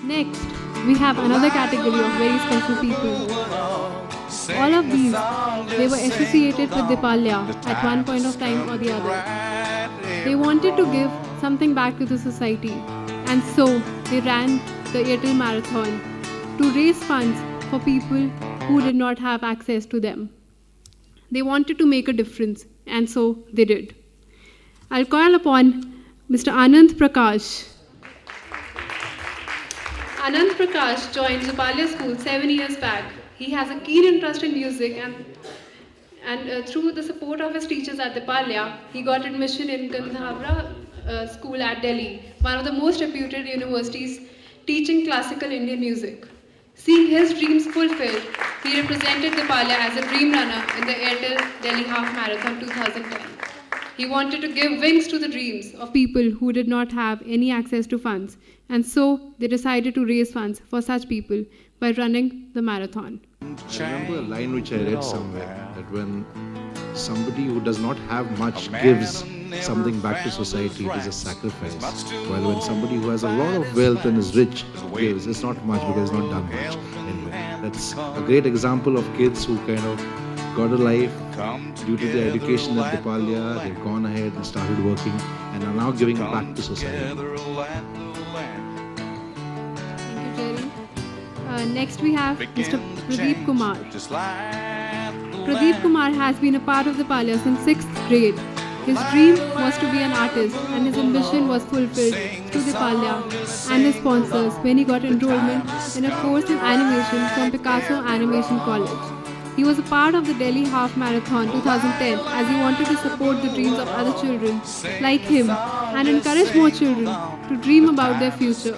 Next, we have another category of very special people. All of these, they were associated with Dipalya at one point of time or the other. They wanted to give something back to the society, and so they ran the Airtel Marathon to raise funds for people who did not have access to them. They wanted to make a difference, and so they did. I'll call upon Mr. Anand Prakash. Anand Prakash joined Dipalya School 7 years back. He has a keen interest in music and through the support of his teachers at Dipalya, he got admission in Gandhara School at Delhi, one of the most reputed universities teaching classical Indian music. Seeing his dreams fulfilled, he represented Dipalya as a dream runner in the Airtel Delhi Half Marathon 2010. He wanted to give wings to the dreams of people who did not have any access to funds, and so they decided to raise funds for such people by running the marathon. I remember a line which I read somewhere, that when somebody who does not have much gives something back to society, it is a sacrifice. While when somebody who has a lot of wealth and is rich gives, it's not much because it's not done much. Anyway, that's a great example of kids who kind of got a life due to their education at Dipalya. They've gone ahead and started working and are now giving it back to society. Next we have Mr. Pradeep Kumar. Pradeep Kumar has been a part of Dipalya since 6th grade. His dream was to be an artist and his ambition was fulfilled through Dipalya and his sponsors when he got enrollment in a course in animation from Picasso Animation College. He was a part of the Delhi Half Marathon 2010 as he wanted to support the dreams of other children like him and encourage more children to dream about their future.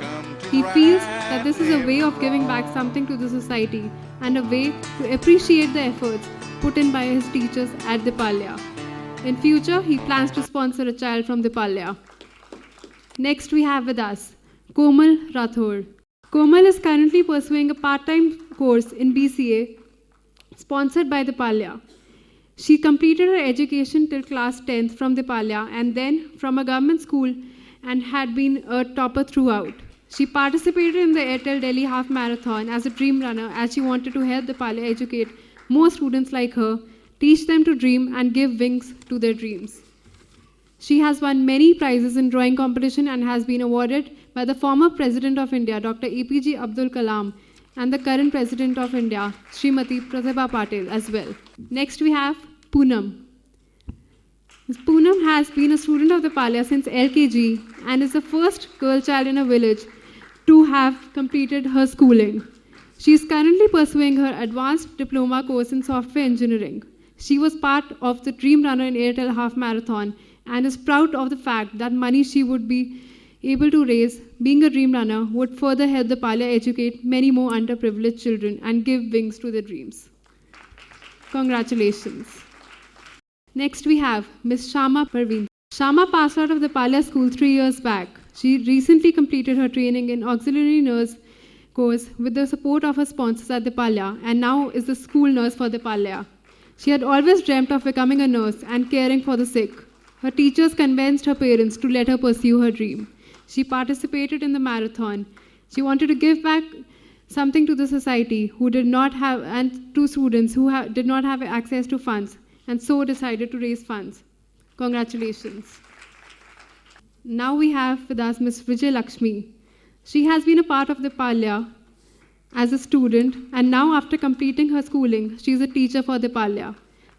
He feels that this is a way of giving back something to the society and a way to appreciate the efforts put in by his teachers at Dipalya. In future, he plans to sponsor a child from Dipalya. Next we have with us Komal Rathore. Komal is currently pursuing a part-time course in BCA sponsored by Dipalya. She completed her education till class 10th from Dipalya and then from a government school and had been a topper throughout. She participated in the Airtel Delhi Half Marathon as a dream runner as she wanted to help Dipalya educate more students like her, teach them to dream and give wings to their dreams. She has won many prizes in drawing competition and has been awarded by the former President of India, Dr. APJ Abdul Kalam, and the current President of India, Srimati Pratibha Patil as well. Next we have Poonam. Poonam has been a student of Dipalya since LKG and is the first girl child in a village to have completed her schooling. She is currently pursuing her advanced diploma course in software engineering. She was part of the Dream Runner in Airtel Half Marathon and is proud of the fact that money she would be able to raise, being a dream runner, would further help Dipalya educate many more underprivileged children and give wings to their dreams. Congratulations. Next we have Ms. Shama Parveen. Shama passed out of Dipalya school 3 years back. She recently completed her training in auxiliary nurse course with the support of her sponsors at Dipalya and now is the school nurse for Dipalya. She had always dreamt of becoming a nurse and caring for the sick. Her teachers convinced her parents to let her pursue her dream. She participated in the marathon. She wanted to give back something to the society who did not have, and to students who did not have access to funds, and so decided to raise funds. Congratulations. Now we have with us Ms. Vijay Lakshmi. She has been a part of Dipalya as a student, and now after completing her schooling, she is a teacher for Dipalya.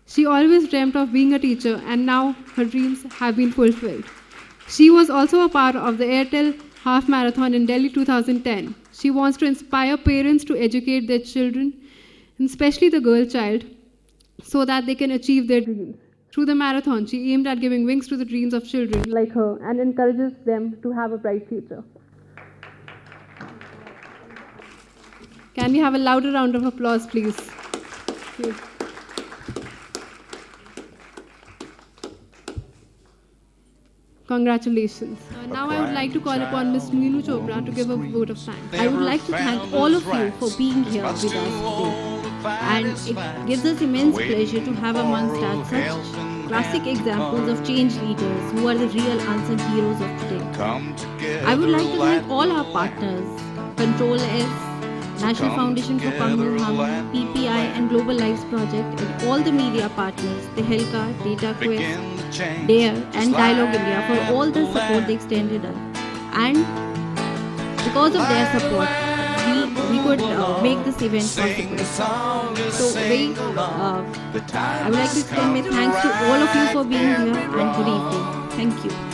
She always dreamt of being a teacher, and now her dreams have been fulfilled. She was also a part of the Airtel Half Marathon in Delhi 2010. She wants to inspire parents to educate their children, and especially the girl child, so that they can achieve their dreams. Through the marathon, she aimed at giving wings to the dreams of children like her and encourages them to have a bright future. Can we have a louder round of applause, please? Thank you. Congratulations. Now I would like to call upon Ms. Meenu Chopra to give a vote of thanks. I would like to thank all of you for being here with us today. And it gives us immense pleasure to have amongst us such classic examples of change leaders who are the real unsung heroes of today. I would like to thank all our partners, Control S, National Foundation for Communal Harmony, PPI and Global Lives Project, and all the media partners, Tehelka, DataQuest, DARE and Dialogue India for all the support they extended us. And because of their support, we could make this event possible. So I would like to extend my thanks to all of you for being here, and good evening. Thank you.